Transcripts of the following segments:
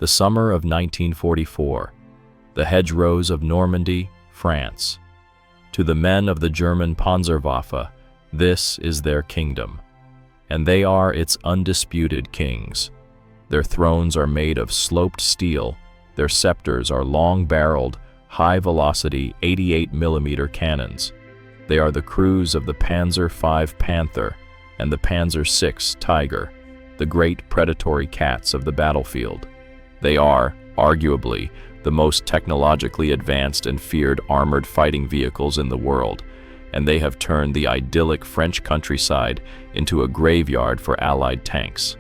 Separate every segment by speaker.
Speaker 1: The summer of 1944. The hedgerows of Normandy, France. To the men of the German Panzerwaffe, this is their kingdom, and they are its undisputed kings. Their thrones are made of sloped steel, their scepters are long-barreled, high-velocity 88mm cannons. They are the crews of the Panzer V Panther and the Panzer VI Tiger, the great predatory cats of the battlefield. They are, arguably, the most technologically advanced and feared armored fighting vehicles in the world, and they have turned the idyllic French countryside into a graveyard for Allied tanks.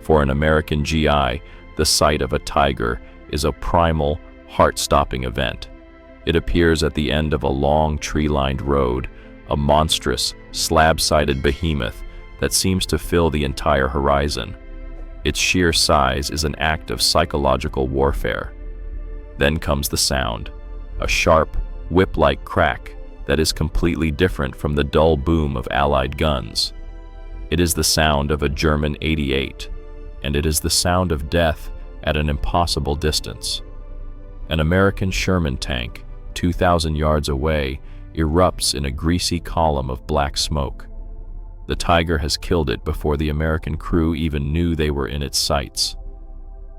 Speaker 1: For an American GI, the sight of a Tiger is a primal, heart-stopping event. It appears at the end of a long tree-lined road, a monstrous, slab-sided behemoth that seems to fill the entire horizon. Its sheer size is an act of psychological warfare. Then comes the sound, a sharp, whip-like crack that is completely different from the dull boom of Allied guns. It is the sound of a German 88, and it is the sound of death at an impossible distance. An American Sherman tank, 2,000 yards away, erupts in a greasy column of black smoke. The Tiger has killed it before the American crew even knew they were in its sights.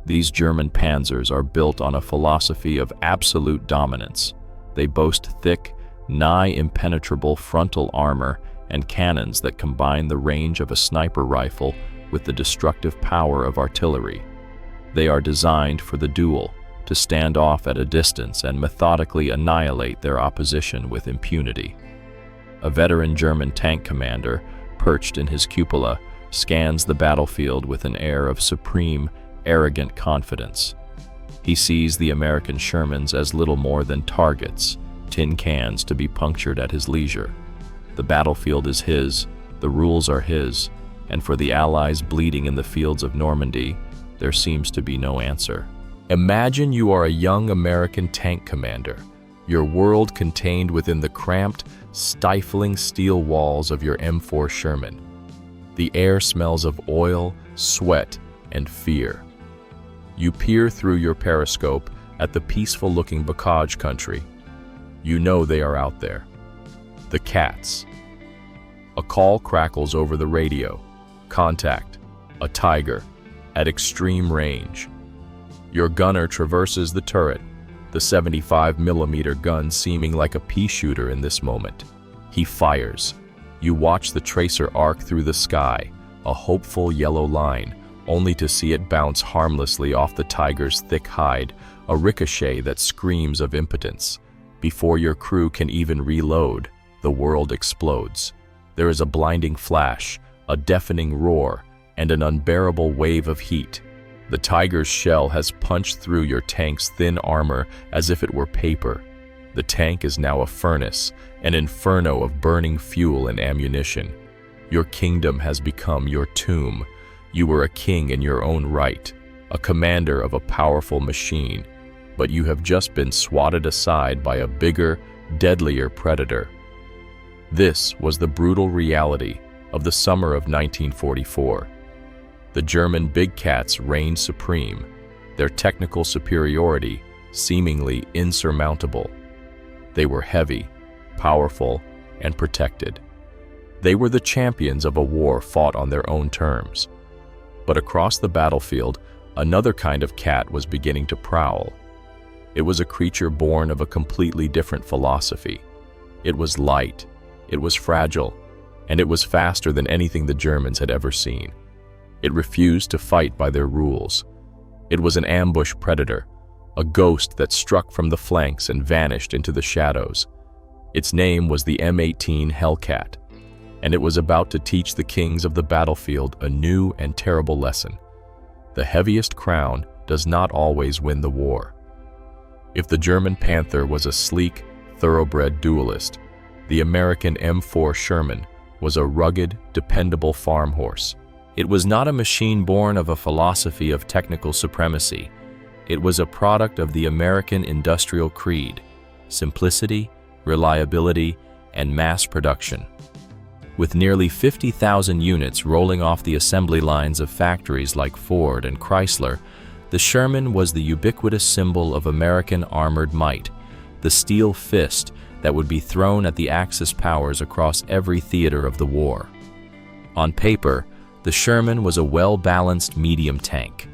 Speaker 1: These German panzers are built on a philosophy of absolute dominance. They boast thick, nigh impenetrable frontal armor and cannons that combine the range of a sniper rifle with the destructive power of artillery. They are designed for the duel, to stand off at a distance and methodically annihilate their opposition with impunity. A veteran German tank commander, perched in his cupola, scans the battlefield with an air of supreme, arrogant confidence. He sees the American Shermans as little more than targets, tin cans to be punctured at his leisure. The battlefield is his, the rules are his, and for the Allies bleeding in the fields of Normandy, there seems to be no answer. Imagine you are a young American tank commander, your world contained within the cramped, stifling steel walls of your M4 Sherman. The air smells of oil, sweat, and fear. You peer through your periscope at the peaceful-looking Bocage country. You know they are out there. The cats. A call crackles over the radio. Contact. A Tiger. At extreme range. Your gunner traverses the turret, the 75mm gun seeming like a pea shooter in this moment. He fires. You watch the tracer arc through the sky, a hopeful yellow line, only to see it bounce harmlessly off the Tiger's thick hide, a ricochet that screams of impotence. Before your crew can even reload, the world explodes. There is a blinding flash, a deafening roar, and an unbearable wave of heat. The Tiger's shell has punched through your tank's thin armor as if it were paper. The tank is now a furnace, an inferno of burning fuel and ammunition. Your kingdom has become your tomb. You were a king in your own right, a commander of a powerful machine, but you have just been swatted aside by a bigger, deadlier predator. This was the brutal reality of the summer of 1944. The German big cats reigned supreme, their technical superiority seemingly insurmountable. They were heavy, powerful, and protected. They were the champions of a war fought on their own terms. But across the battlefield, another kind of cat was beginning to prowl. It was a creature born of a completely different philosophy. It was light, it was fragile, and it was faster than anything the Germans had ever seen. It refused to fight by their rules. It was an ambush predator, a ghost that struck from the flanks and vanished into the shadows. Its name was the M18 Hellcat, and it was about to teach the kings of the battlefield a new and terrible lesson. The heaviest crown does not always win the war. If the German Panther was a sleek, thoroughbred duelist, the American M4 Sherman was a rugged, dependable farm horse. It was not a machine born of a philosophy of technical supremacy. It was a product of the American industrial creed: simplicity, reliability, and mass production. With nearly 50,000 units rolling off the assembly lines of factories like Ford and Chrysler, The Sherman was the ubiquitous symbol of American armored might, the steel fist that would be thrown at the Axis powers across every theater of the war. On paper, the Sherman was a well-balanced medium tank.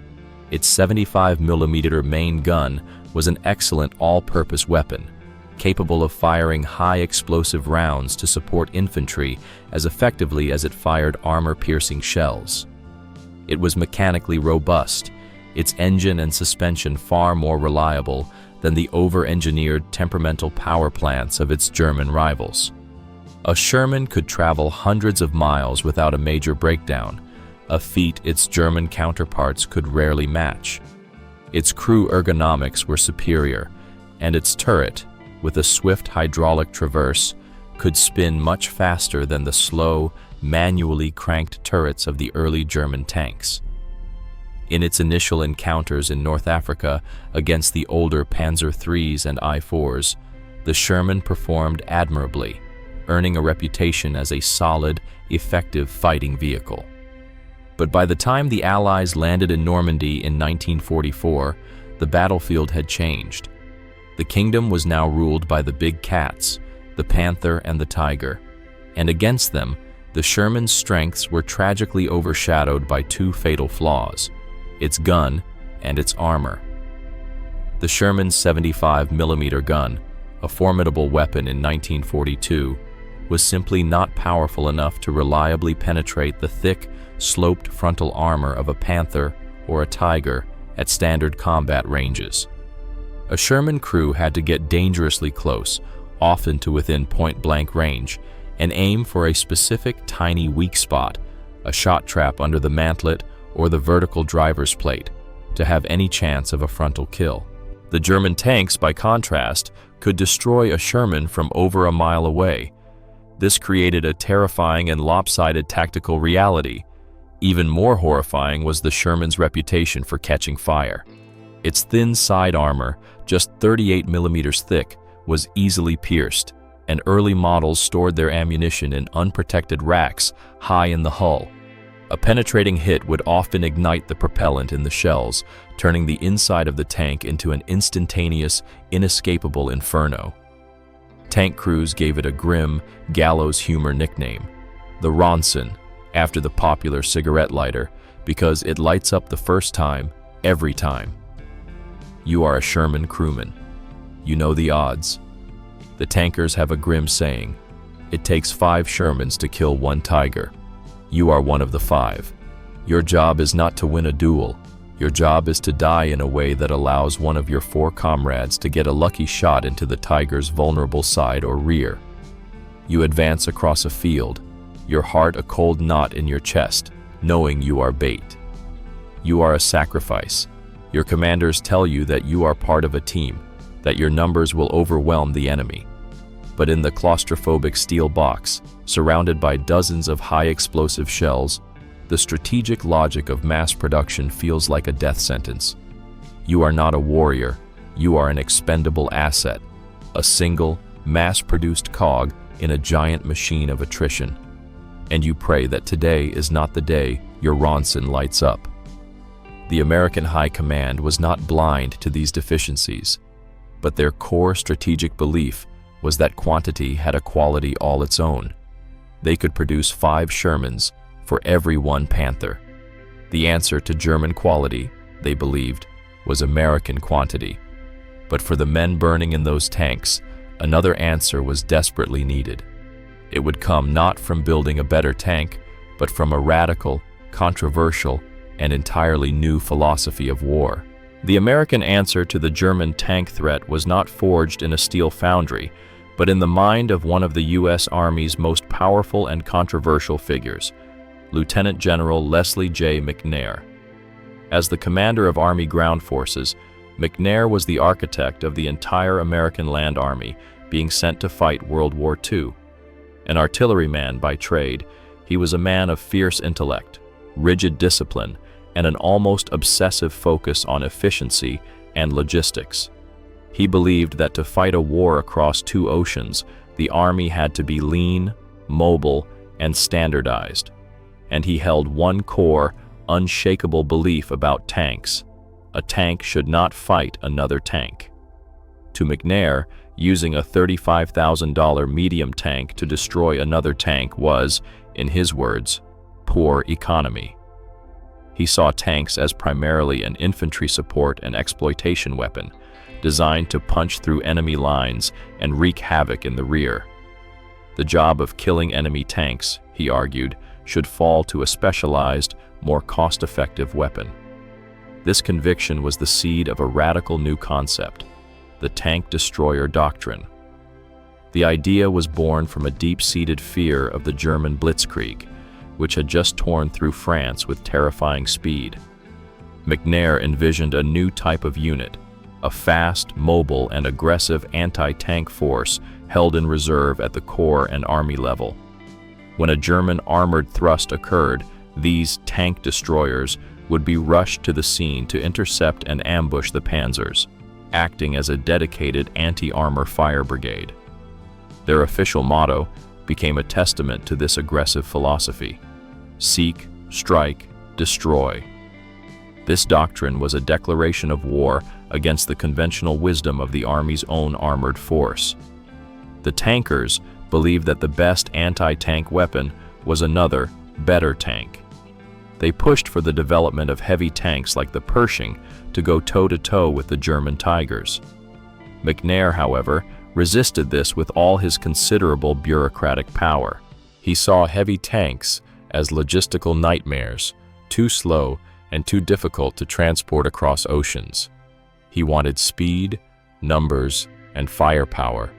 Speaker 1: Its 75mm main gun was an excellent all-purpose weapon, capable of firing high explosive rounds to support infantry as effectively as it fired armor-piercing shells. It was mechanically robust, its engine and suspension far more reliable than the over-engineered temperamental power plants of its German rivals. A Sherman could travel hundreds of miles without a major breakdown, a feat its German counterparts could rarely match. Its crew ergonomics were superior, and its turret, with a swift hydraulic traverse, could spin much faster than the slow, manually cranked turrets of the early German tanks. In its initial encounters in North Africa against the older Panzer IIIs and I-4s, the Sherman performed admirably, earning a reputation as a solid, effective fighting vehicle. But by the time the Allies landed in Normandy in 1944, the battlefield had changed. The kingdom was now ruled by the big cats, the Panther and the Tiger, and against them, the Sherman's strengths were tragically overshadowed by two fatal flaws: its gun and its armor. The Sherman's 75mm gun, a formidable weapon in 1942, was simply not powerful enough to reliably penetrate the thick, sloped frontal armor of a Panther or a Tiger at standard combat ranges. A Sherman crew had to get dangerously close, often to within point-blank range, and aim for a specific tiny weak spot, a shot trap under the mantlet or the vertical driver's plate, to have any chance of a frontal kill. The German tanks, by contrast, could destroy a Sherman from over a mile away. This created a terrifying and lopsided tactical reality. Even more horrifying was the Sherman's reputation for catching fire. Its thin side armor, just 38mm thick, was easily pierced, and early models stored their ammunition in unprotected racks high in the hull. A penetrating hit would often ignite the propellant in the shells, turning the inside of the tank into an instantaneous, inescapable inferno. Tank crews gave it a grim, gallows humor nickname, the Ronson, after the popular cigarette lighter, because it lights up the first time, every time. You are a Sherman crewman. You know the odds. The tankers have a grim saying, "It takes 5 Shermans to kill 1 Tiger." You are one of the 5. Your job is not to win a duel. Your job is to die in a way that allows one of your 4 comrades to get a lucky shot into the Tiger's vulnerable side or rear. You advance across a field, your heart a cold knot in your chest, knowing you are bait. You are a sacrifice. Your commanders tell you that you are part of a team, that your numbers will overwhelm the enemy. But in the claustrophobic steel box, surrounded by dozens of high-explosive shells, the strategic logic of mass production feels like a death sentence. You are not a warrior, you are an expendable asset, a single, mass-produced cog in a giant machine of attrition. And you pray that today is not the day your Ronson lights up. The American High Command was not blind to these deficiencies, but their core strategic belief was that quantity had a quality all its own. They could produce 5 Shermans for every 1 Panther. The answer to German quality, they believed, was American quantity. But for the men burning in those tanks, another answer was desperately needed. It would come not from building a better tank, but from a radical, controversial, and entirely new philosophy of war. The American answer to the German tank threat was not forged in a steel foundry, but in the mind of one of the U.S. Army's most powerful and controversial figures, Lieutenant General Leslie J. McNair. As the commander of Army Ground Forces, McNair was the architect of the entire American Land Army being sent to fight World War II. An artilleryman by trade, he was a man of fierce intellect, rigid discipline, and an almost obsessive focus on efficiency and logistics. He believed that to fight a war across 2 oceans, the Army had to be lean, mobile, and standardized. And he held one core, unshakable belief about tanks: a tank should not fight another tank. To McNair, using a $35,000 medium tank to destroy another tank was, in his words, poor economy. He saw tanks as primarily an infantry support and exploitation weapon, designed to punch through enemy lines and wreak havoc in the rear. The job of killing enemy tanks, he argued, should fall to a specialized, more cost-effective weapon. This conviction was the seed of a radical new concept, the tank destroyer doctrine. The idea was born from a deep-seated fear of the German blitzkrieg, which had just torn through France with terrifying speed. McNair envisioned a new type of unit, a fast, mobile, and aggressive anti-tank force held in reserve at the corps and army level. When a German armored thrust occurred, these tank destroyers would be rushed to the scene to intercept and ambush the panzers, acting as a dedicated anti-armor fire brigade. Their official motto became a testament to this aggressive philosophy: seek, strike, destroy. This doctrine was a declaration of war against the conventional wisdom of the Army's own armored force. The tankers believed that the best anti-tank weapon was another, better tank. They pushed for the development of heavy tanks like the Pershing to go toe-to-toe with the German Tigers. McNair, however, resisted this with all his considerable bureaucratic power. He saw heavy tanks as logistical nightmares, too slow and too difficult to transport across oceans. He wanted speed, numbers, and firepower,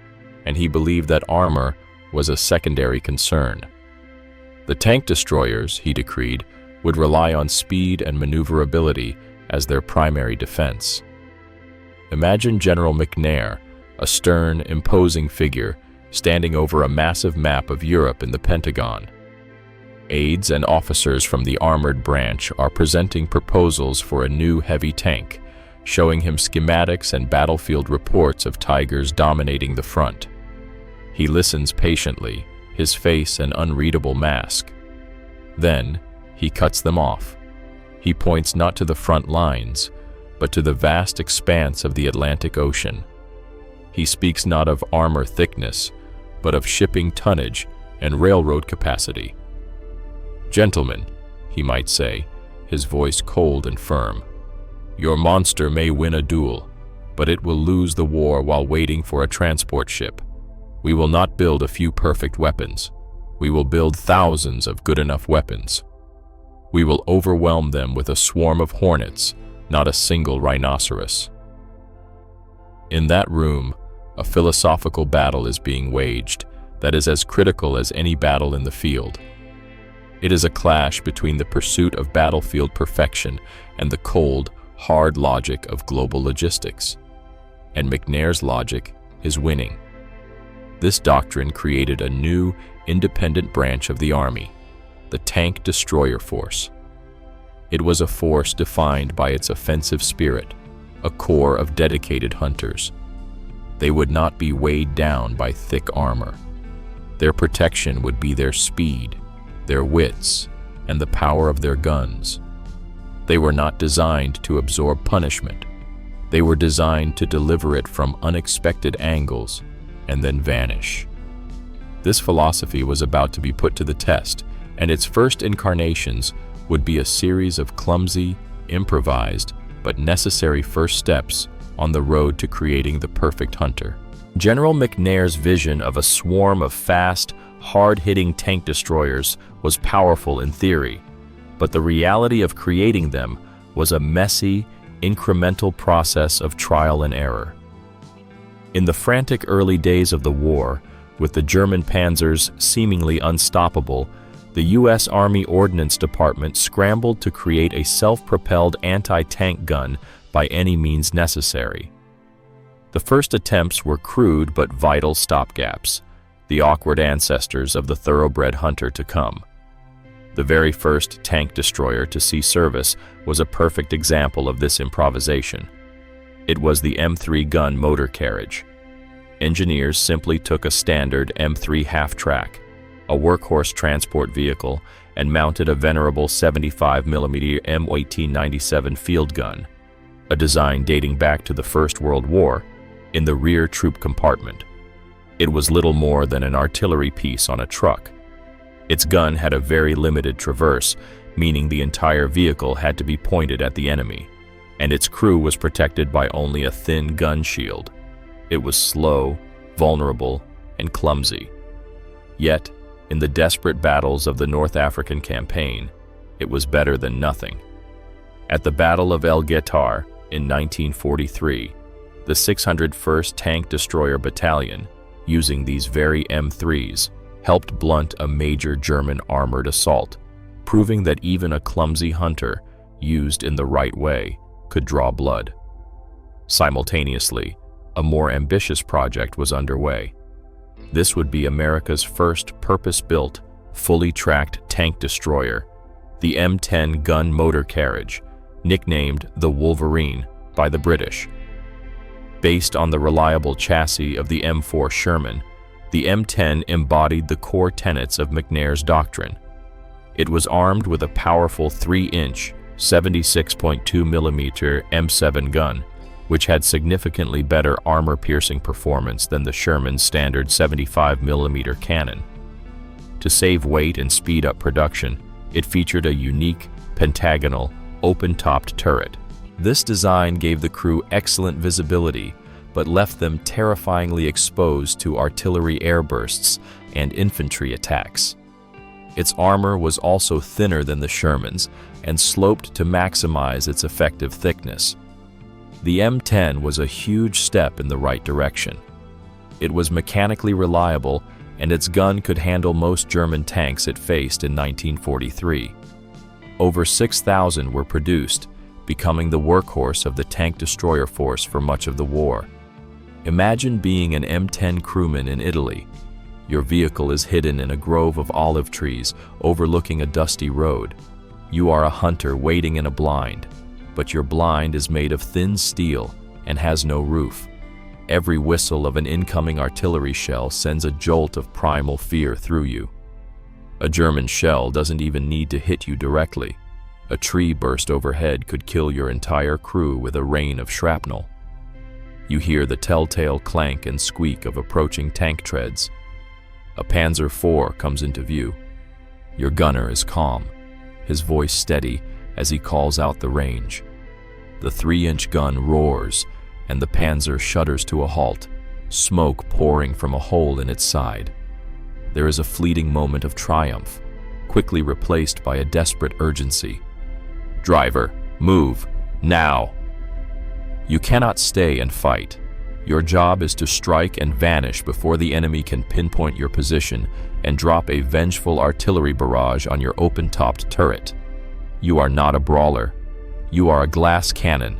Speaker 1: and he believed that armor was a secondary concern. The tank destroyers, he decreed, would rely on speed and maneuverability as their primary defense. Imagine General McNair, a stern, imposing figure, standing over a massive map of Europe in the Pentagon. Aides and officers from the armored branch are presenting proposals for a new heavy tank, showing him schematics and battlefield reports of Tigers dominating the front. He listens patiently, his face an unreadable mask. Then, he cuts them off. He points not to the front lines, but to the vast expanse of the Atlantic Ocean. He speaks not of armor thickness, but of shipping tonnage and railroad capacity. "Gentlemen," he might say, his voice cold and firm, "your monster may win a duel, but it will lose the war while waiting for a transport ship. We will not build a few perfect weapons. We will build thousands of good enough weapons. We will overwhelm them with a swarm of hornets, not a single rhinoceros." In that room, a philosophical battle is being waged that is as critical as any battle in the field. It is a clash between the pursuit of battlefield perfection and the cold, hard logic of global logistics. And McNair's logic is winning. This doctrine created a new, independent branch of the Army, the Tank Destroyer Force. It was a force defined by its offensive spirit, a corps of dedicated hunters. They would not be weighed down by thick armor. Their protection would be their speed, their wits, and the power of their guns. They were not designed to absorb punishment. They were designed to deliver it from unexpected angles and then vanish. This philosophy was about to be put to the test, and its first incarnations would be a series of clumsy, improvised, but necessary first steps on the road to creating the perfect hunter. General McNair's vision of a swarm of fast, hard-hitting tank destroyers was powerful in theory, but the reality of creating them was a messy, incremental process of trial and error. In the frantic early days of the war, with the German panzers seemingly unstoppable, the U.S. Army Ordnance Department scrambled to create a self-propelled anti-tank gun by any means necessary. The first attempts were crude but vital stopgaps, the awkward ancestors of the thoroughbred hunter to come. The very first tank destroyer to see service was a perfect example of this improvisation. It was the M3 gun motor carriage. Engineers simply took a standard M3 half-track, a workhorse transport vehicle, and mounted a venerable 75mm M1897 field gun. a design dating back to the First World War, in the rear troop compartment. It was little more than an artillery piece on a truck. Its gun had a very limited traverse, meaning the entire vehicle had to be pointed at the enemy, and its crew was protected by only a thin gun shield. It was slow, vulnerable, and clumsy. Yet, in the desperate battles of the North African campaign, it was better than nothing. At the Battle of El Guetar in 1943, the 601st Tank Destroyer Battalion, using these very M3s, helped blunt a major German armored assault, proving that even a clumsy hunter, used in the right way, could draw blood. Simultaneously, a more ambitious project was underway. This would be America's first purpose-built, fully tracked tank destroyer, the M10 gun motor carriage, nicknamed the Wolverine by the British. Based on the reliable chassis of the M4 Sherman, the M10 embodied the core tenets of McNair's doctrine. It was armed with a powerful 3-inch, 76.2mm M7 gun, which had significantly better armor-piercing performance than the Sherman's standard 75mm cannon. To save weight and speed up production, it featured a unique, pentagonal, open-topped turret. This design gave the crew excellent visibility, but left them terrifyingly exposed to artillery airbursts and infantry attacks. Its armor was also thinner than the Sherman's and sloped to maximize its effective thickness. The M10 was a huge step in the right direction. It was mechanically reliable, and its gun could handle most German tanks it faced in 1943. Over 6,000 were produced, becoming the workhorse of the tank destroyer force for much of the war. Imagine being an M10 crewman in Italy. Your vehicle is hidden in a grove of olive trees overlooking a dusty road. You are a hunter waiting in a blind, but your blind is made of thin steel and has no roof. Every whistle of an incoming artillery shell sends a jolt of primal fear through you. A German shell doesn't even need to hit you directly. A tree burst overhead could kill your entire crew with a rain of shrapnel. You hear the telltale clank and squeak of approaching tank treads. A Panzer IV comes into view. Your gunner is calm, his voice steady as he calls out the range. The 3-inch gun roars, and the Panzer shudders to a halt, smoke pouring from a hole in its side. There is a fleeting moment of triumph, quickly replaced by a desperate urgency. Driver, move, now! You cannot stay and fight. Your job is to strike and vanish before the enemy can pinpoint your position and drop a vengeful artillery barrage on your open-topped turret. You are not a brawler. You are a glass cannon,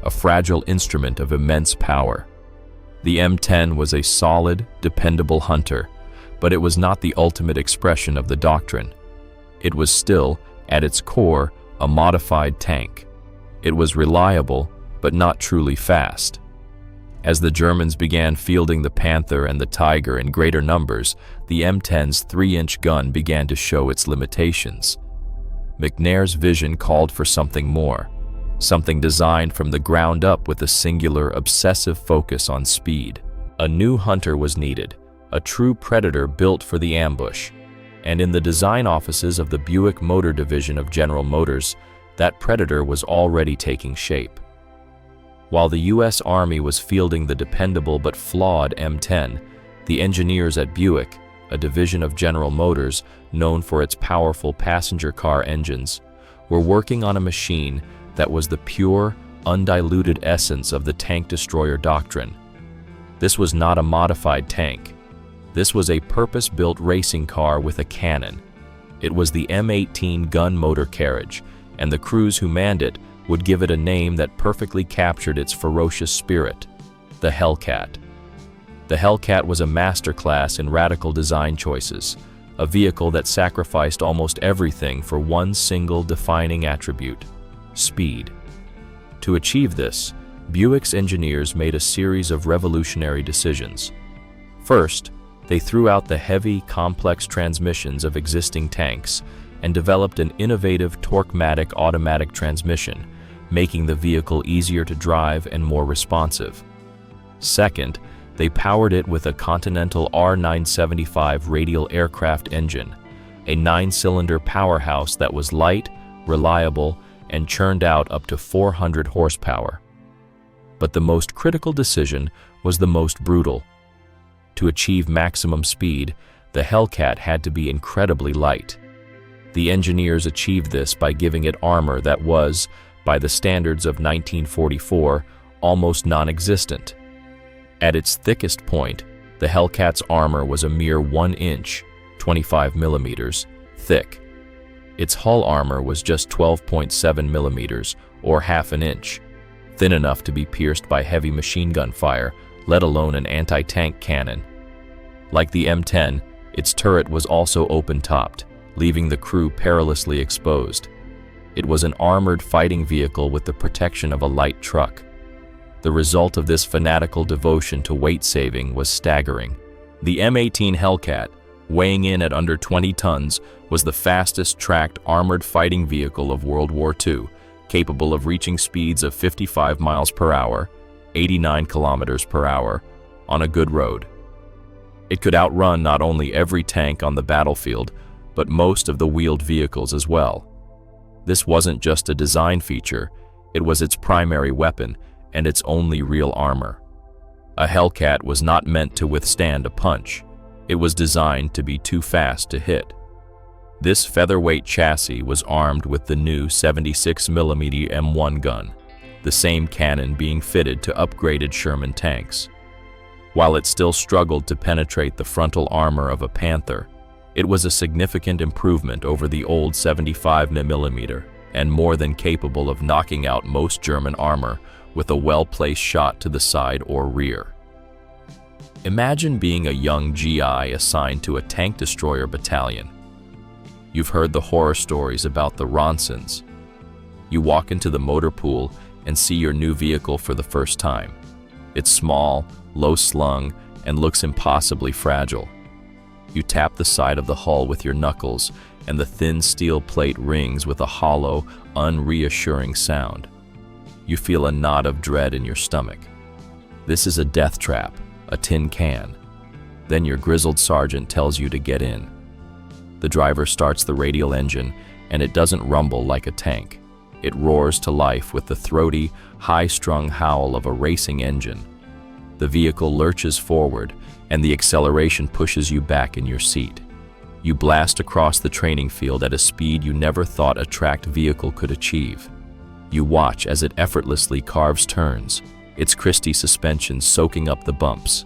Speaker 1: a fragile instrument of immense power. The M10 was a solid, dependable hunter, but it was not the ultimate expression of the doctrine. It was still, at its core, a modified tank. It was reliable, but not truly fast. As the Germans began fielding the Panther and the Tiger in greater numbers, the M10's 3-inch gun began to show its limitations. McNair's vision called for something more, something designed from the ground up with a singular, obsessive focus on speed. A new hunter was needed, a true predator built for the ambush. And in the design offices of the Buick Motor Division of General Motors, that predator was already taking shape. While the U.S. Army was fielding the dependable but flawed M10, the engineers at Buick, a division of General Motors known for its powerful passenger car engines, were working on a machine that was the pure, undiluted essence of the tank destroyer doctrine. This was not a modified tank. This was a purpose-built racing car with a cannon. It was the M18 gun motor carriage, and the crews who manned it would give it a name that perfectly captured its ferocious spirit, the Hellcat. The Hellcat was a masterclass in radical design choices, a vehicle that sacrificed almost everything for one single defining attribute: speed. To achieve this, Buick's engineers made a series of revolutionary decisions. First, they threw out the heavy, complex transmissions of existing tanks and developed an innovative Torquematic automatic transmission making the vehicle easier to drive and more responsive. Second, they powered it with a Continental R975 radial aircraft engine, a 9-cylinder powerhouse that was light, reliable, and churned out up to 400 horsepower. But the most critical decision was the most brutal. To achieve maximum speed, the Hellcat had to be incredibly light. The engineers achieved this by giving it armor that was, by the standards of 1944, almost non-existent. At its thickest point, the Hellcat's armor was a mere 1 inch, 25 millimeters, thick. Its hull armor was just 12.7 millimeters, or half an inch, thin enough to be pierced by heavy machine gun fire, let alone an anti-tank cannon. Like the M10, its turret was also open-topped, leaving the crew perilously exposed. It was an armored fighting vehicle with the protection of a light truck. The result of this fanatical devotion to weight saving was staggering. The M18 Hellcat, weighing in at under 20 tons, was the fastest tracked armored fighting vehicle of World War II, capable of reaching speeds of 55 miles per hour, 89 kilometers per hour, on a good road. It could outrun not only every tank on the battlefield, but most of the wheeled vehicles as well. This wasn't just a design feature, it was its primary weapon and its only real armor. A Hellcat was not meant to withstand a punch. It was designed to be too fast to hit. This featherweight chassis was armed with the new 76mm M1 gun, the same cannon being fitted to upgraded Sherman tanks. While it still struggled to penetrate the frontal armor of a Panther, it was a significant improvement over the old 75mm and more than capable of knocking out most German armor with a well-placed shot to the side or rear. Imagine being a young GI assigned to a tank destroyer battalion. You've heard the horror stories about the Ronsons. You walk into the motor pool and see your new vehicle for the first time. It's small, low-slung, and looks impossibly fragile. You tap the side of the hull with your knuckles, and the thin steel plate rings with a hollow, unreassuring sound. You feel a knot of dread in your stomach. This is a death trap, a tin can. Then your grizzled sergeant tells you to get in. The driver starts the radial engine, and it doesn't rumble like a tank. It roars to life with the throaty, high-strung howl of a racing engine. The vehicle lurches forward, and the acceleration pushes you back in your seat. You blast across the training field at a speed you never thought a tracked vehicle could achieve. You watch as it effortlessly carves turns, its Christie suspension soaking up the bumps.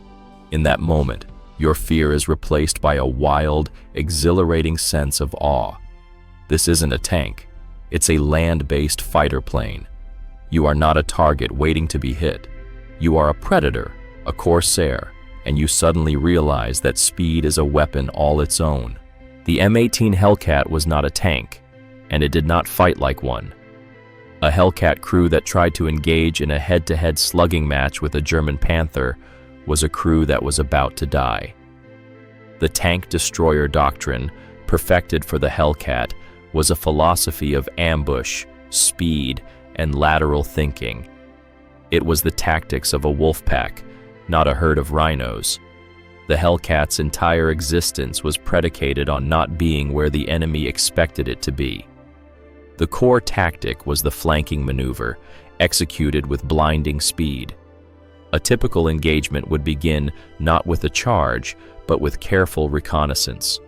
Speaker 1: In that moment, your fear is replaced by a wild, exhilarating sense of awe. This isn't a tank. It's a land-based fighter plane. You are not a target waiting to be hit. You are a predator, a corsair, and you suddenly realize that speed is a weapon all its own. The M18 Hellcat was not a tank, and it did not fight like one. A Hellcat crew that tried to engage in a head-to-head slugging match with a German Panther was a crew that was about to die. The tank destroyer doctrine, perfected for the Hellcat, was a philosophy of ambush, speed, and lateral thinking. It was the tactics of a wolf pack, not a herd of rhinos. The Hellcat's entire existence was predicated on not being where the enemy expected it to be. The core tactic was the flanking maneuver, executed with blinding speed. A typical engagement would begin not with a charge, but with careful reconnaissance.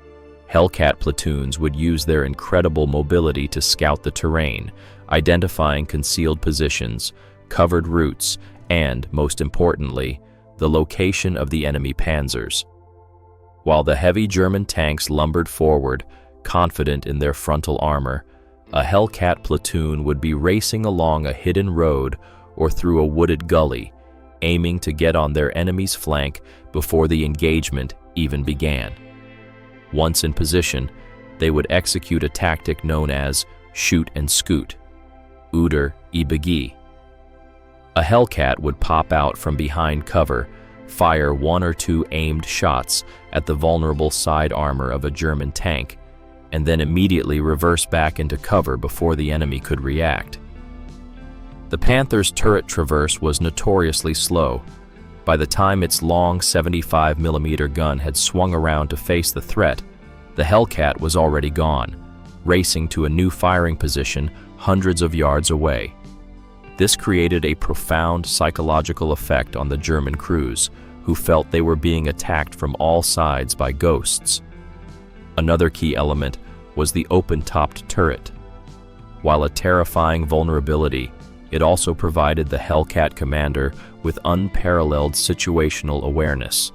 Speaker 1: Hellcat platoons would use their incredible mobility to scout the terrain, identifying concealed positions, covered routes, and, most importantly, the location of the enemy panzers. While the heavy German tanks lumbered forward, confident in their frontal armor, a Hellcat platoon would be racing along a hidden road or through a wooded gully, aiming to get on their enemy's flank before the engagement even began. Once in position, they would execute a tactic known as shoot and scoot, oder ibegi. A Hellcat would pop out from behind cover, fire one or two aimed shots at the vulnerable side armor of a German tank, and then immediately reverse back into cover before the enemy could react. The Panther's turret traverse was notoriously slow. By the time its long 75mm gun had swung around to face the threat, the Hellcat was already gone, racing to a new firing position hundreds of yards away. This created a profound psychological effect on the German crews, who felt they were being attacked from all sides by ghosts. Another key element was the open-topped turret. While a terrifying vulnerability, it also provided the Hellcat commander with unparalleled situational awareness.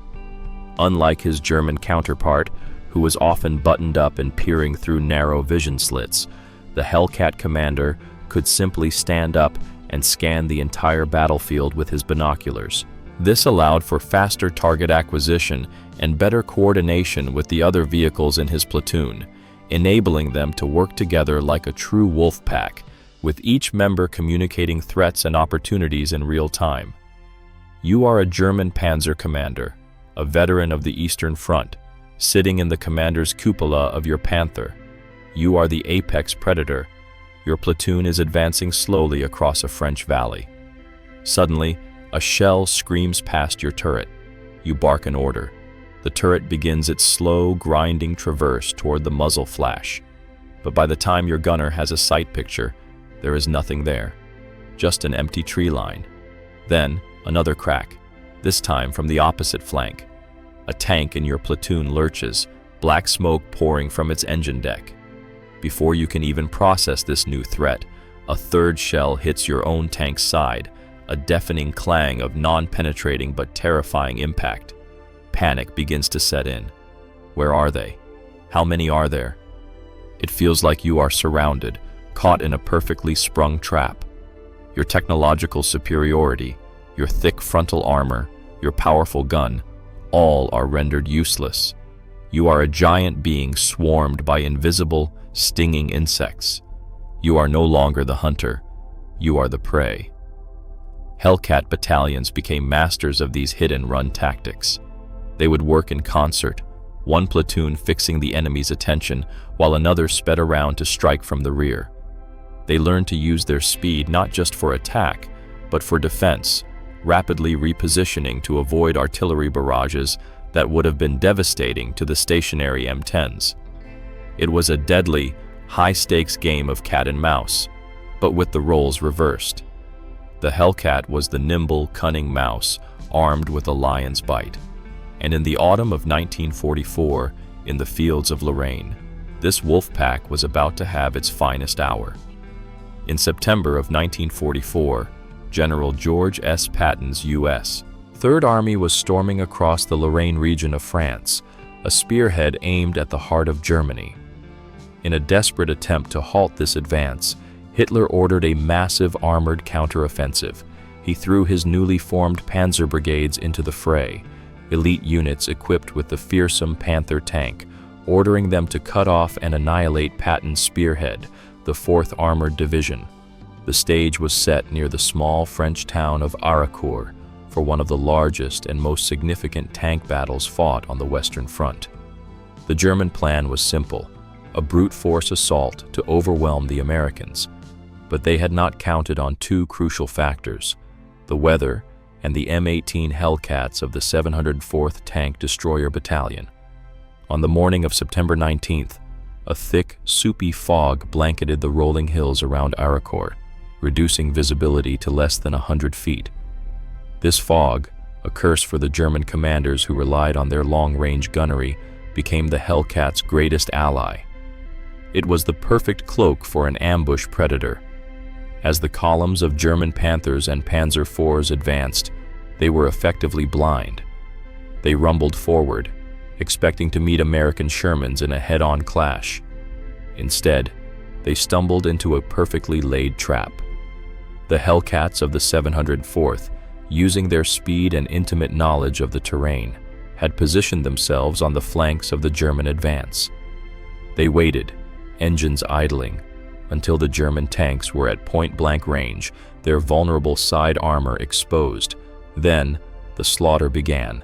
Speaker 1: Unlike his German counterpart, who was often buttoned up and peering through narrow vision slits, the Hellcat commander could simply stand up and scan the entire battlefield with his binoculars. This allowed for faster target acquisition and better coordination with the other vehicles in his platoon, enabling them to work together like a true wolf pack, with each member communicating threats and opportunities in real time. You are a German panzer commander, a veteran of the Eastern Front, sitting in the commander's cupola of your Panther. You are the apex predator. Your platoon is advancing slowly across a French valley. Suddenly, a shell screams past your turret. You bark an order. The turret begins its slow, grinding traverse toward the muzzle flash. But by the time your gunner has a sight picture, there is nothing there, just an empty tree line. Then, another crack, this time from the opposite flank. A tank in your platoon lurches, black smoke pouring from its engine deck. Before you can even process this new threat, a third shell hits your own tank's side, a deafening clang of non-penetrating but terrifying impact. Panic begins to set in. Where are they? How many are there? It feels like you are surrounded, caught in a perfectly sprung trap. Your technological superiority, your thick frontal armor, your powerful gun, all are rendered useless. You are a giant being swarmed by invisible, stinging insects. You are no longer the hunter, you are the prey. Hellcat battalions became masters of these hit-and-run tactics. They would work in concert, one platoon fixing the enemy's attention while another sped around to strike from the rear. They learned to use their speed not just for attack, but for defense, rapidly repositioning to avoid artillery barrages that would have been devastating to the stationary M10s. It was a deadly, high-stakes game of cat and mouse, but with the roles reversed. The Hellcat was the nimble, cunning mouse, armed with a lion's bite. And in the autumn of 1944, in the fields of Lorraine, this wolf pack was about to have its finest hour. In September of 1944, General George S. Patton's U.S. Third Army was storming across the Lorraine region of France, a spearhead aimed at the heart of Germany. In a desperate attempt to halt this advance, Hitler ordered a massive armored counteroffensive. He threw his newly formed panzer brigades into the fray, elite units equipped with the fearsome Panther tank, ordering them to cut off and annihilate Patton's spearhead, the 4th Armored Division. The stage was set near the small French town of Haricourt for one of the largest and most significant tank battles fought on the Western Front. The German plan was simple, a brute force assault to overwhelm the Americans. But they had not counted on two crucial factors: the weather and the M18 Hellcats of the 704th Tank Destroyer Battalion. On the morning of September 19th, a thick, soupy fog blanketed the rolling hills around Haricourt, reducing visibility to less than 100 feet. This fog, a curse for the German commanders who relied on their long-range gunnery, became the Hellcats' greatest ally. It was the perfect cloak for an ambush predator. As the columns of German Panthers and Panzer IVs advanced, they were effectively blind. They rumbled forward, expecting to meet American Shermans in a head-on clash. Instead, they stumbled into a perfectly laid trap. The Hellcats of the 704th, using their speed and intimate knowledge of the terrain, had positioned themselves on the flanks of the German advance. They waited, engines idling, until the German tanks were at point-blank range, their vulnerable side armor exposed. Then, the slaughter began.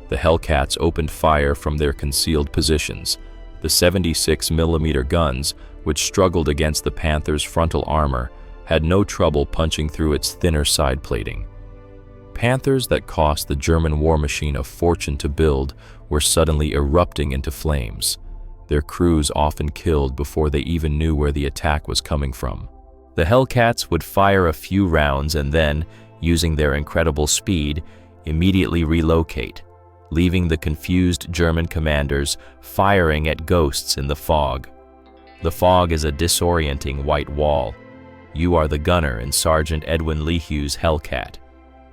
Speaker 1: The Hellcats opened fire from their concealed positions. The 76mm guns, which struggled against the Panther's frontal armor, had no trouble punching through its thinner side plating. Panthers that cost the German war machine a fortune to build were suddenly erupting into flames, their crews often killed before they even knew where the attack was coming from. The Hellcats would fire a few rounds and then, using their incredible speed, immediately relocate, leaving the confused German commanders firing at ghosts in the fog. The fog is a disorienting white wall. You are the gunner in Sergeant Edwin Leahue's Hellcat.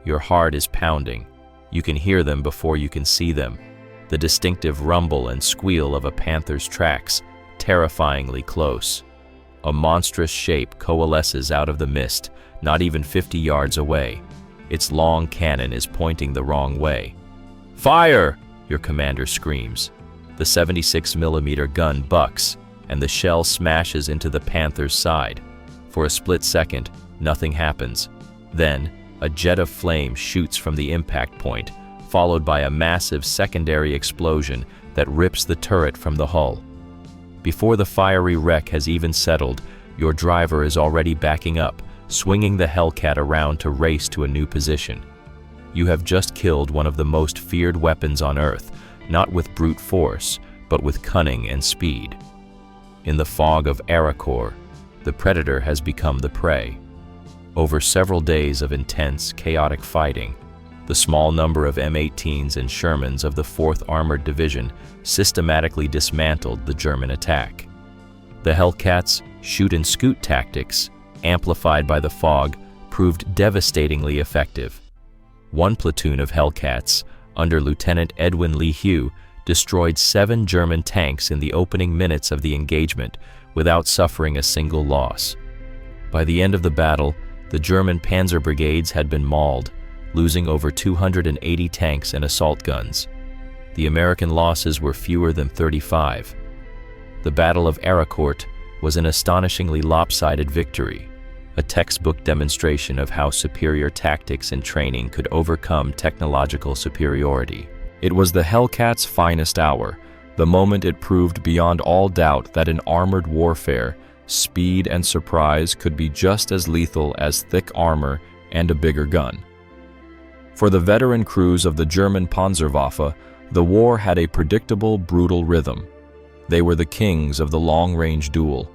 Speaker 1: Your heart is pounding. You can hear them before you can see them. The distinctive rumble and squeal of a panther's tracks, terrifyingly close. A monstrous shape coalesces out of the mist, not even 50 yards away. Its long cannon is pointing the wrong way. "Fire!" your commander screams. The 76mm gun bucks, and the shell smashes into the panther's side. For a split second, nothing happens. Then, a jet of flame shoots from the impact point, followed by a massive secondary explosion that rips the turret from the hull. Before the fiery wreck has even settled, your driver is already backing up, swinging the Hellcat around to race to a new position. You have just killed one of the most feared weapons on Earth, not with brute force, but with cunning and speed. In the fog of Arrancourt, the predator has become the prey. Over several days of intense, chaotic fighting, the small number of M18s and Shermans of the 4th Armored Division systematically dismantled the German attack. The Hellcats' shoot-and-scoot tactics, amplified by the fog, proved devastatingly effective. One platoon of Hellcats, under Lieutenant Edwin Leahue, destroyed 7 German tanks in the opening minutes of the engagement without suffering a single loss. By the end of the battle, the German panzer brigades had been mauled, losing over 280 tanks and assault guns. The American losses were fewer than 35. The Battle of Arrancourt was an astonishingly lopsided victory, a textbook demonstration of how superior tactics and training could overcome technological superiority. It was the Hellcat's finest hour, the moment it proved beyond all doubt that in armored warfare, speed and surprise could be just as lethal as thick armor and a bigger gun. For the veteran crews of the German Panzerwaffe, the war had a predictable, brutal rhythm. They were the kings of the long-range duel.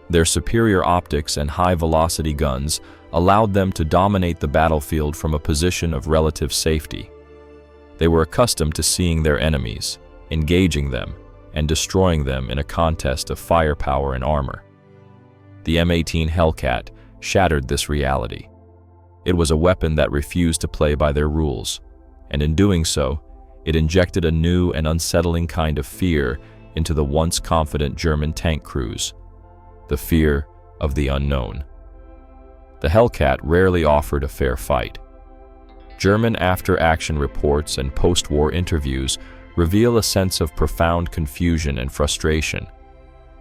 Speaker 1: Their superior optics and high-velocity guns allowed them to dominate the battlefield from a position of relative safety. They were accustomed to seeing their enemies, engaging them, and destroying them in a contest of firepower and armor. The M18 Hellcat shattered this reality. It was a weapon that refused to play by their rules, and in doing so, it injected a new and unsettling kind of fear into the once confident German tank crews, the fear of the unknown. The Hellcat rarely offered a fair fight. German after-action reports and post-war interviews reveal a sense of profound confusion and frustration.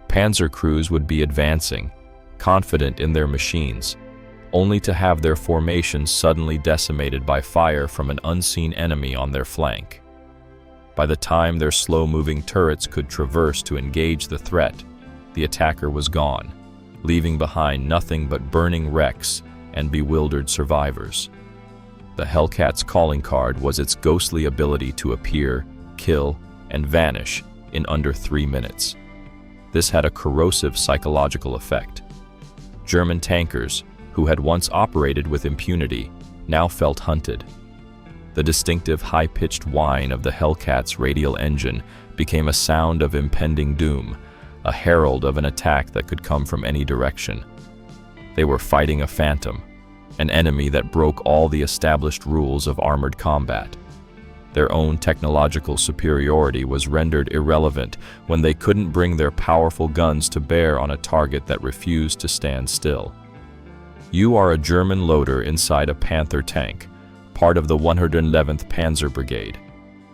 Speaker 1: Panzer crews would be advancing, confident in their machines, only to have their formations suddenly decimated by fire from an unseen enemy on their flank. By the time their slow-moving turrets could traverse to engage the threat, the attacker was gone, leaving behind nothing but burning wrecks and bewildered survivors. The Hellcat's calling card was its ghostly ability to appear, kill, and vanish in under 3 minutes. This had a corrosive psychological effect. German tankers, who had once operated with impunity, now felt hunted. The distinctive high-pitched whine of the Hellcat's radial engine became a sound of impending doom, a herald of an attack that could come from any direction. They were fighting a phantom, an enemy that broke all the established rules of armored combat. Their own technological superiority was rendered irrelevant when they couldn't bring their powerful guns to bear on a target that refused to stand still. You are a German loader inside a Panther tank, part of the 111th Panzer Brigade.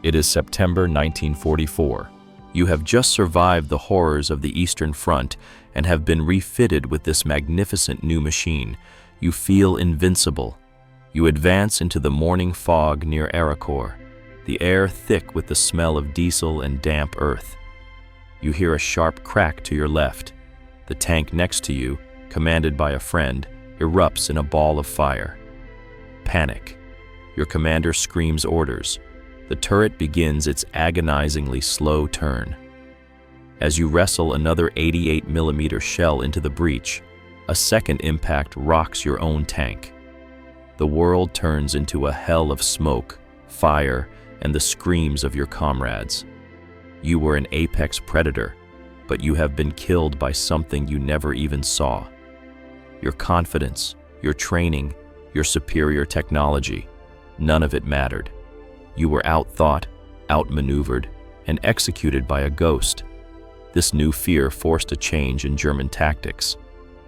Speaker 1: It is September 1944. You have just survived the horrors of the Eastern Front and have been refitted with this magnificent new machine. You feel invincible. You advance into the morning fog near Arrancourt, the air thick with the smell of diesel and damp earth. You hear a sharp crack to your left. The tank next to you, commanded by a friend, erupts in a ball of fire. Panic. Your commander screams orders. The turret begins its agonizingly slow turn. As you wrestle another 88mm shell into the breach, a second impact rocks your own tank. The world turns into a hell of smoke, fire, and the screams of your comrades. You were an apex predator, but you have been killed by something you never even saw. Your confidence, your training, your superior technology, none of it mattered. You were outthought, outmaneuvered, and executed by a ghost. This new fear forced a change in German tactics.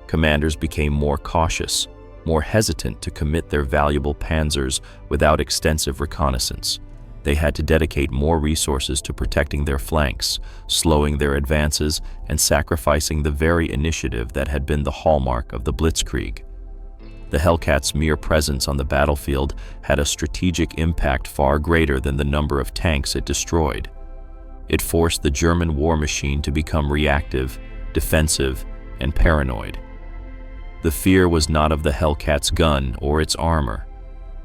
Speaker 1: Commanders became more cautious, more hesitant to commit their valuable panzers without extensive reconnaissance. They had to dedicate more resources to protecting their flanks, slowing their advances, and sacrificing the very initiative that had been the hallmark of the Blitzkrieg. The Hellcat's mere presence on the battlefield had a strategic impact far greater than the number of tanks it destroyed. It forced the German war machine to become reactive, defensive, and paranoid. The fear was not of the Hellcat's gun or its armor.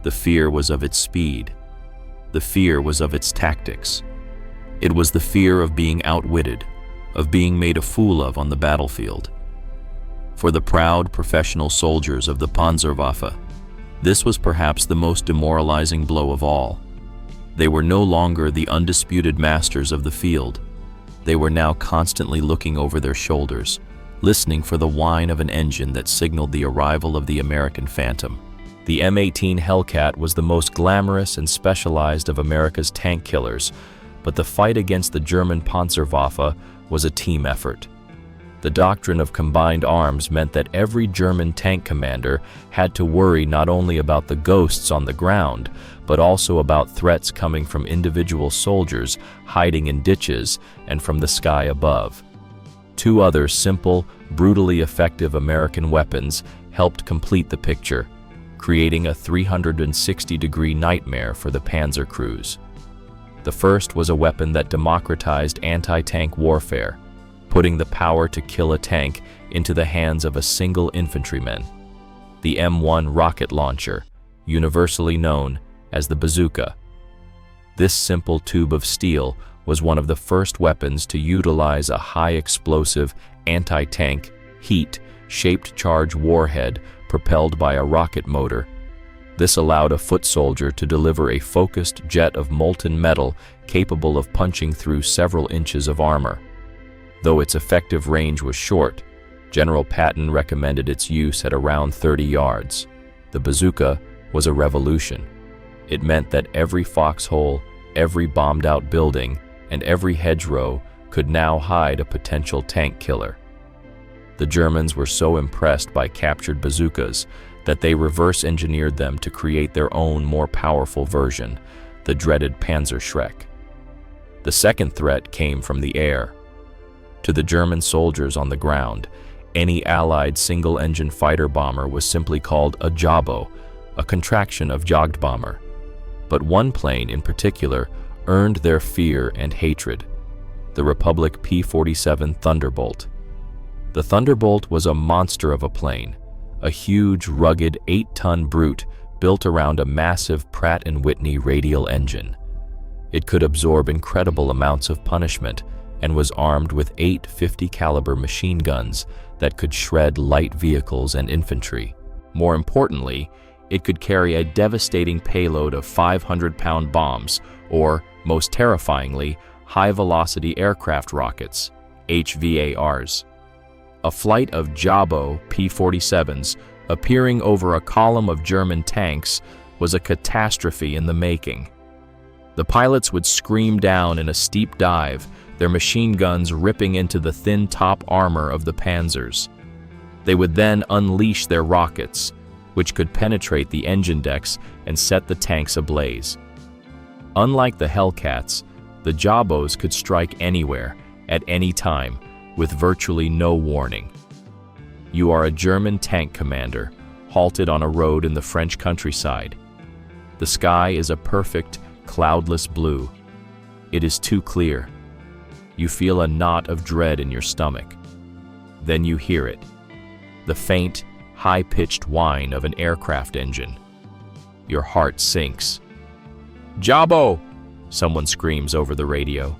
Speaker 1: The fear was of its speed. The fear was of its tactics. It was the fear of being outwitted, of being made a fool of on the battlefield. For the proud professional soldiers of the Panzerwaffe, this was perhaps the most demoralizing blow of all. They were no longer the undisputed masters of the field. They were now constantly looking over their shoulders, listening for the whine of an engine that signaled the arrival of the American Phantom. The M18 Hellcat was the most glamorous and specialized of America's tank killers, but the fight against the German Panzerwaffe was a team effort. The doctrine of combined arms meant that every German tank commander had to worry not only about the ghosts on the ground, but also about threats coming from individual soldiers hiding in ditches and from the sky above. Two other simple, brutally effective American weapons helped complete the picture, creating a 360-degree nightmare for the panzer crews. The first was a weapon that democratized anti-tank warfare, putting the power to kill a tank into the hands of a single infantryman. The M1 rocket launcher, universally known as the bazooka. This simple tube of steel was one of the first weapons to utilize a high-explosive, anti-tank, heat-shaped charge warhead propelled by a rocket motor. This allowed a foot soldier to deliver a focused jet of molten metal capable of punching through several inches of armor. Though its effective range was short, General Patton recommended its use at around 30 yards. The bazooka was a revolution. It meant that every foxhole, every bombed-out building, and every hedgerow could now hide a potential tank killer. The Germans were so impressed by captured bazookas that they reverse-engineered them to create their own more powerful version, the dreaded Panzerschreck. The second threat came from the air. To the German soldiers on the ground, any Allied single-engine fighter bomber was simply called a Jabo, a contraction of Jagdbomber. But one plane in particular earned their fear and hatred, the Republic P-47 Thunderbolt. The Thunderbolt was a monster of a plane, a huge, rugged 8-ton brute built around a massive Pratt & Whitney radial engine. It could absorb incredible amounts of punishment and was armed with 8 50-caliber machine guns that could shred light vehicles and infantry. More importantly, it could carry a devastating payload of 500-pound bombs, or, most terrifyingly, high-velocity aircraft rockets, HVARs. A flight of Jabo P-47s appearing over a column of German tanks was a catastrophe in the making. The pilots would scream down in a steep dive, their machine guns ripping into the thin top armor of the panzers. They would then unleash their rockets, which could penetrate the engine decks and set the tanks ablaze. Unlike the Hellcats, the Jabos could strike anywhere, at any time, with virtually no warning. You are a German tank commander, halted on a road in the French countryside. The sky is a perfect, cloudless blue. It is too clear. You feel a knot of dread in your stomach. Then you hear it. The faint, high-pitched whine of an aircraft engine. Your heart sinks. "Jabo!" someone screams over the radio.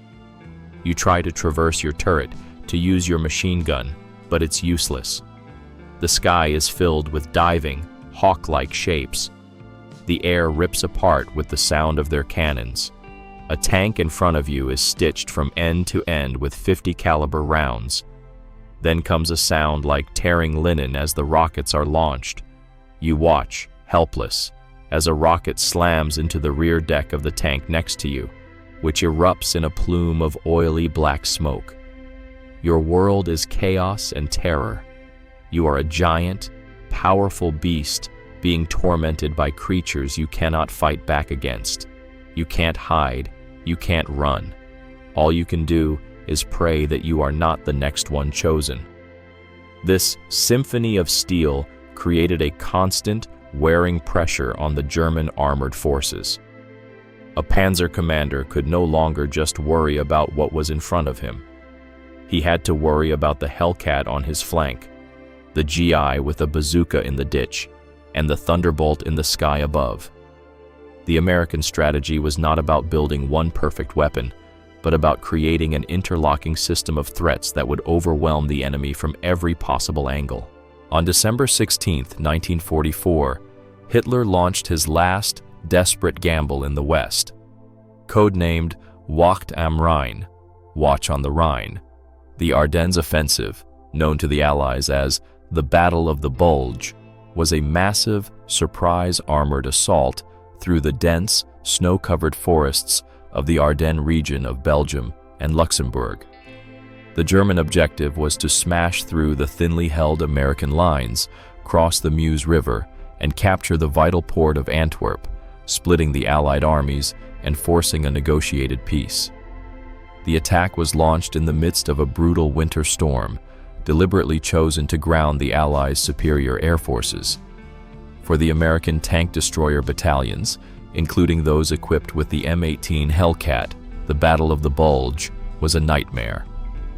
Speaker 1: You try to traverse your turret, to use your machine gun, but it's useless. The sky is filled with diving, hawk-like shapes. The air rips apart with the sound of their cannons. A tank in front of you is stitched from end to end with 50 caliber rounds. Then comes a sound like tearing linen as the rockets are launched. You watch, helpless, as a rocket slams into the rear deck of the tank next to you, which erupts in a plume of oily black smoke. Your world is chaos and terror. You are a giant, powerful beast being tormented by creatures you cannot fight back against. You can't hide, you can't run. All you can do is pray that you are not the next one chosen. This symphony of steel created a constant, wearing pressure on the German armored forces. A panzer commander could no longer just worry about what was in front of him. He had to worry about the Hellcat on his flank, the GI with a bazooka in the ditch, and the Thunderbolt in the sky above. The American strategy was not about building one perfect weapon, but about creating an interlocking system of threats that would overwhelm the enemy from every possible angle. On December 16, 1944, Hitler launched his last, desperate gamble in the West. Codenamed Wacht am Rhein, Watch on the Rhine, the Ardennes Offensive, known to the Allies as the Battle of the Bulge, was a massive, surprise armored assault through the dense, snow-covered forests of the Ardennes region of Belgium and Luxembourg. The German objective was to smash through the thinly held American lines, cross the Meuse River, and capture the vital port of Antwerp, splitting the Allied armies and forcing a negotiated peace. The attack was launched in the midst of a brutal winter storm, deliberately chosen to ground the Allies' superior air forces. For the American tank destroyer battalions, including those equipped with the M18 Hellcat, the Battle of the Bulge was a nightmare.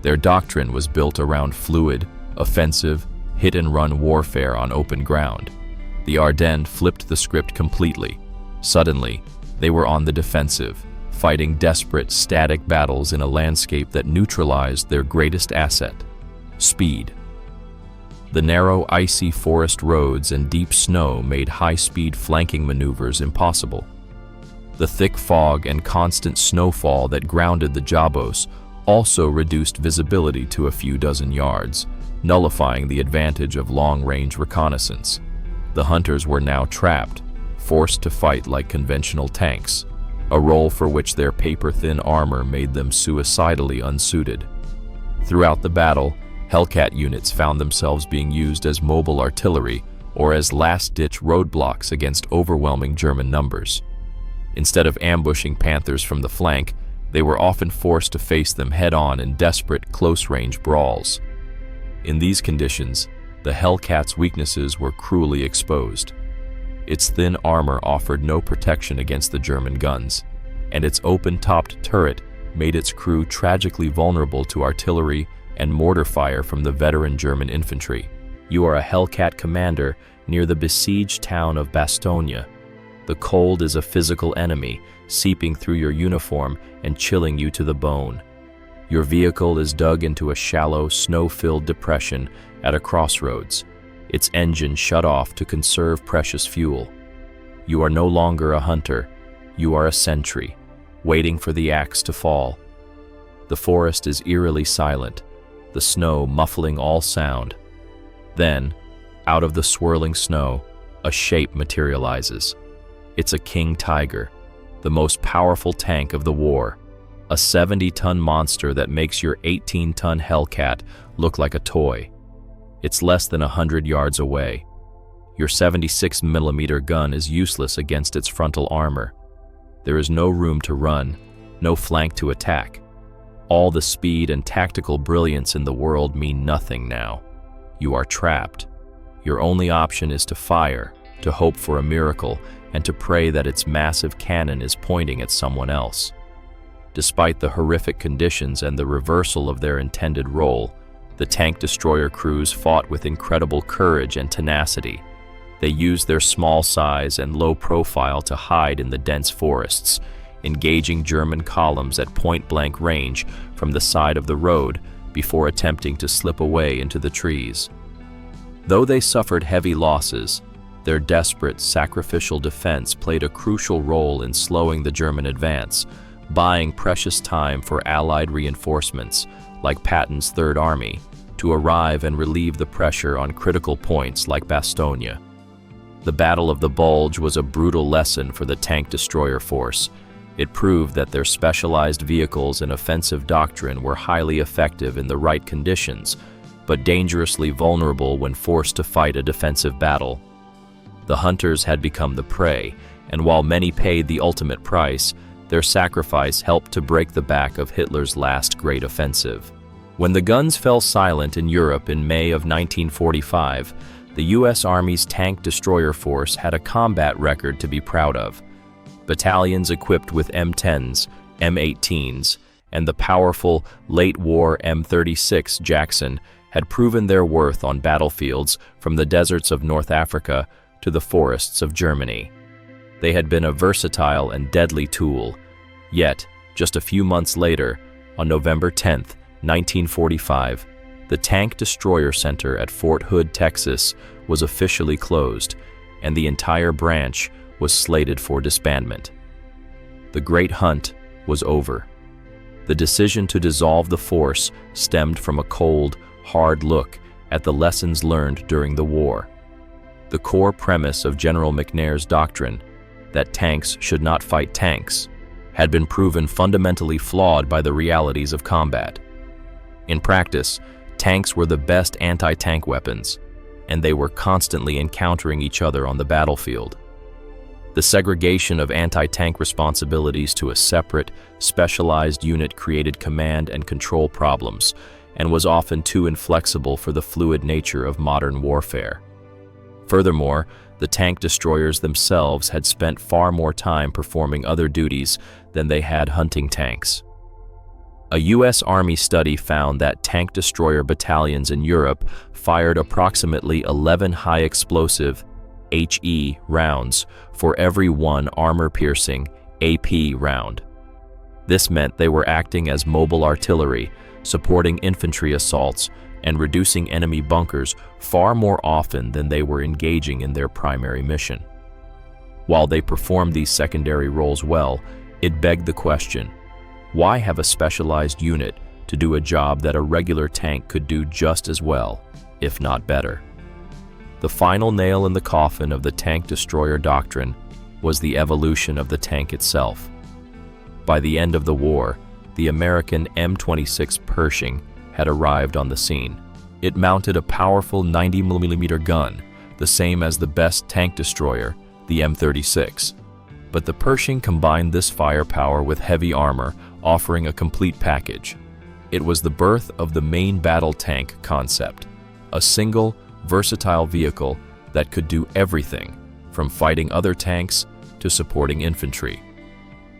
Speaker 1: Their doctrine was built around fluid, offensive, hit-and-run warfare on open ground. The Ardennes flipped the script completely. Suddenly, they were on the defensive, fighting desperate, static battles in a landscape that neutralized their greatest asset: speed. The narrow, icy forest roads and deep snow made high-speed flanking maneuvers impossible. The thick fog and constant snowfall that grounded the Jabos also reduced visibility to a few dozen yards, nullifying the advantage of long-range reconnaissance. The hunters were now trapped, forced to fight like conventional tanks, a role for which their paper-thin armor made them suicidally unsuited. Throughout the battle, Hellcat units found themselves being used as mobile artillery or as last-ditch roadblocks against overwhelming German numbers. Instead of ambushing Panthers from the flank, they were often forced to face them head-on in desperate, close-range brawls. In these conditions, the Hellcat's weaknesses were cruelly exposed. Its thin armor offered no protection against the German guns, and its open-topped turret made its crew tragically vulnerable to artillery and mortar fire from the veteran German infantry. You are a Hellcat commander near the besieged town of Bastogne. The cold is a physical enemy, seeping through your uniform and chilling you to the bone. Your vehicle is dug into a shallow, snow-filled depression at a crossroads, its engine shut off to conserve precious fuel. You are no longer a hunter, you are a sentry, waiting for the axe to fall. The forest is eerily silent, the snow muffling all sound. Then, out of the swirling snow, a shape materializes. It's a King Tiger, the most powerful tank of the war, a 70-ton monster that makes your 18-ton Hellcat look like a toy. It's less than 100 yards away. Your 76mm gun is useless against its frontal armor. There is no room to run, no flank to attack. All the speed and tactical brilliance in the world mean nothing now. You are trapped. Your only option is to fire, to hope for a miracle, and to pray that its massive cannon is pointing at someone else. Despite the horrific conditions and the reversal of their intended role, The tank destroyer crews fought with incredible courage and tenacity. They used their small size and low profile to hide in the dense forests, engaging German columns at point-blank range from the side of the road before attempting to slip away into the trees. Though they suffered heavy losses, their desperate, sacrificial defense played a crucial role in slowing the German advance, buying precious time for Allied reinforcements, like Patton's Third Army, to arrive and relieve the pressure on critical points like Bastogne. The Battle of the Bulge was a brutal lesson for the tank destroyer force. It proved that their specialized vehicles and offensive doctrine were highly effective in the right conditions, but dangerously vulnerable when forced to fight a defensive battle. The hunters had become the prey, and while many paid the ultimate price, their sacrifice helped to break the back of Hitler's last great offensive. When the guns fell silent in Europe in May of 1945, the U.S. Army's tank destroyer force had a combat record to be proud of. Battalions equipped with M10s, M18s, and the powerful late-war M36 Jackson had proven their worth on battlefields from the deserts of North Africa to the forests of Germany. They had been a versatile and deadly tool. Yet, just a few months later, on November 10, 1945, the Tank Destroyer Center at Fort Hood, Texas, was officially closed, and the entire branch was slated for disbandment. The Great Hunt was over. The decision to dissolve the force stemmed from a cold, hard look at the lessons learned during the war. The core premise of General McNair's doctrine, that tanks should not fight tanks, had been proven fundamentally flawed by the realities of combat. In practice, tanks were the best anti-tank weapons, and they were constantly encountering each other on the battlefield. The segregation of anti-tank responsibilities to a separate, specialized unit created command and control problems, and was often too inflexible for the fluid nature of modern warfare. Furthermore, the tank destroyers themselves had spent far more time performing other duties than they had hunting tanks. A U.S. Army study found that tank destroyer battalions in Europe fired approximately 11 high-explosive HE rounds for every one armor-piercing AP round. This meant they were acting as mobile artillery, supporting infantry assaults and reducing enemy bunkers far more often than they were engaging in their primary mission. While they performed these secondary roles well, it begged the question, why have a specialized unit to do a job that a regular tank could do just as well, if not better? The final nail in the coffin of the tank destroyer doctrine was the evolution of the tank itself. By the end of the war, the American M26 Pershing had arrived on the scene. It mounted a powerful 90mm gun, the same as the best tank destroyer, the M36. But the Pershing combined this firepower with heavy armor, offering a complete package. It was the birth of the main battle tank concept, a single, versatile vehicle that could do everything, from fighting other tanks to supporting infantry.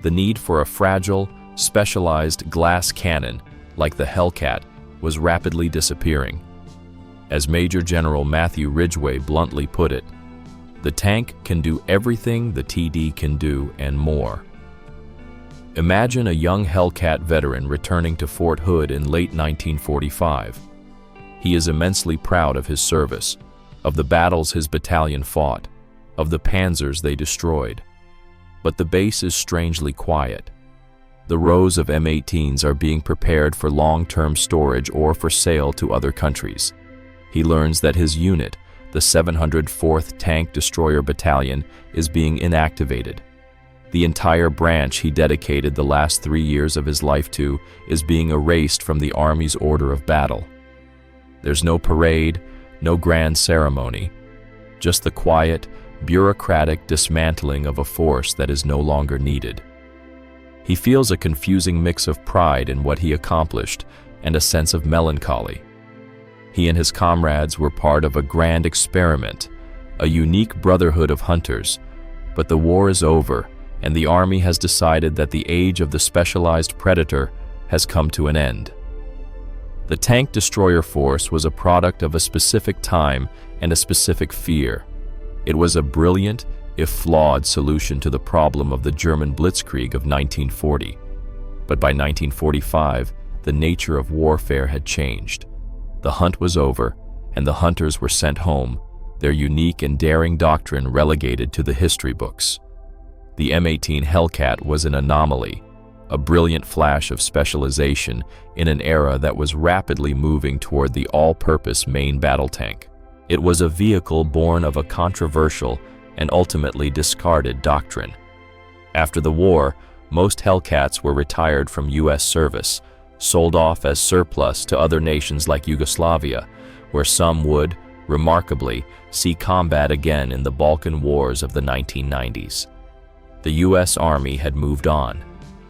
Speaker 1: The need for a fragile, specialized glass cannon like the Hellcat was rapidly disappearing. As Major General Matthew Ridgway bluntly put it, the tank can do everything the TD can do and more. Imagine a young Hellcat veteran returning to Fort Hood in late 1945. He is immensely proud of his service, of the battles his battalion fought, of the panzers they destroyed. But the base is strangely quiet. The rows of M18s are being prepared for long-term storage or for sale to other countries. He learns that his unit, the 704th Tank Destroyer Battalion, is being inactivated. The entire branch he dedicated the last 3 years of his life to is being erased from the Army's order of battle. There's no parade, no grand ceremony, just the quiet, bureaucratic dismantling of a force that is no longer needed. He feels a confusing mix of pride in what he accomplished and a sense of melancholy. He and his comrades were part of a grand experiment, a unique brotherhood of hunters, but the war is over and the Army has decided that the age of the specialized predator has come to an end. The tank destroyer force was a product of a specific time and a specific fear. It was a brilliant, if flawed, solution to the problem of the German Blitzkrieg of 1940. But by 1945, the nature of warfare had changed. The hunt was over, and the hunters were sent home, their unique and daring doctrine relegated to the history books. The M18 Hellcat was an anomaly, a brilliant flash of specialization in an era that was rapidly moving toward the all-purpose main battle tank. It was a vehicle born of a controversial and ultimately discarded doctrine. After the war, most Hellcats were retired from U.S. service, sold off as surplus to other nations like Yugoslavia, where some would, remarkably, see combat again in the Balkan Wars of the 1990s. The U.S. Army had moved on.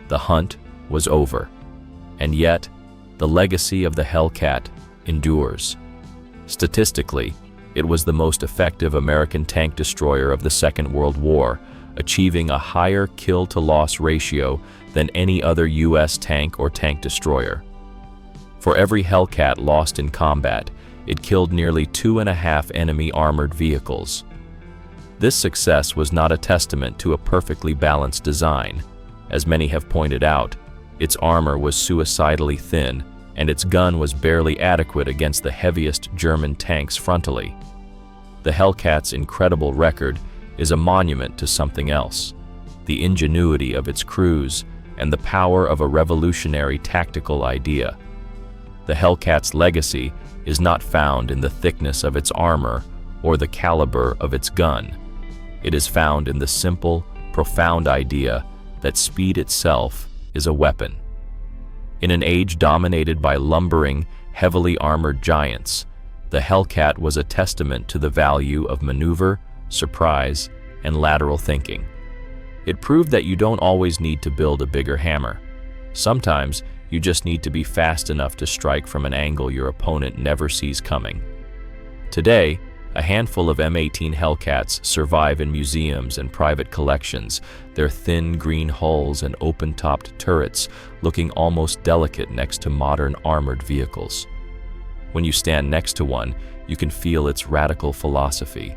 Speaker 1: The hunt was over. And yet, the legacy of the Hellcat endures. Statistically, it was the most effective American tank destroyer of the Second World War, achieving a higher kill-to-loss ratio than any other U.S. tank or tank destroyer. For every Hellcat lost in combat, it killed nearly 2.5 enemy armored vehicles. This success was not a testament to a perfectly balanced design. As many have pointed out, its armor was suicidally thin, and its gun was barely adequate against the heaviest German tanks frontally. The Hellcat's incredible record is a monument to something else: the ingenuity of its crews and the power of a revolutionary tactical idea. The Hellcat's legacy is not found in the thickness of its armor or the caliber of its gun. It is found in the simple, profound idea that speed itself is a weapon. In an age dominated by lumbering, heavily armored giants, the Hellcat was a testament to the value of maneuver, surprise, and lateral thinking. It proved that you don't always need to build a bigger hammer. Sometimes you just need to be fast enough to strike from an angle your opponent never sees coming. Today, a handful of M18 Hellcats survive in museums and private collections, their thin green hulls and open-topped turrets looking almost delicate next to modern armored vehicles. When you stand next to one, you can feel its radical philosophy.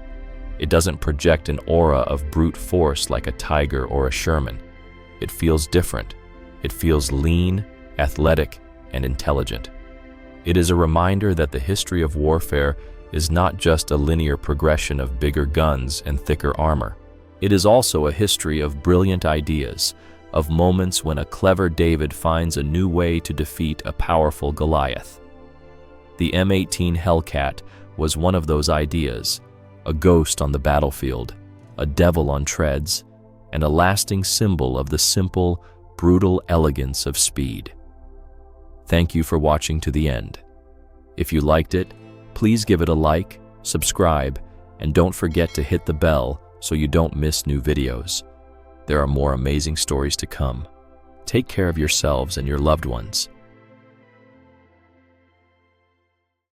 Speaker 1: It doesn't project an aura of brute force like a Tiger or a Sherman. It feels different. It feels lean, athletic, and intelligent. It is a reminder that the history of warfare is not just a linear progression of bigger guns and thicker armor. It is also a history of brilliant ideas, of moments when a clever David finds a new way to defeat a powerful Goliath. The M18 Hellcat was one of those ideas, a ghost on the battlefield, a devil on treads, and a lasting symbol of the simple, brutal elegance of speed. Thank you for watching to the end. If you liked it, please give it a like, subscribe, and don't forget to hit the bell so you don't miss new videos. There are more amazing stories to come. Take care of yourselves and your loved ones.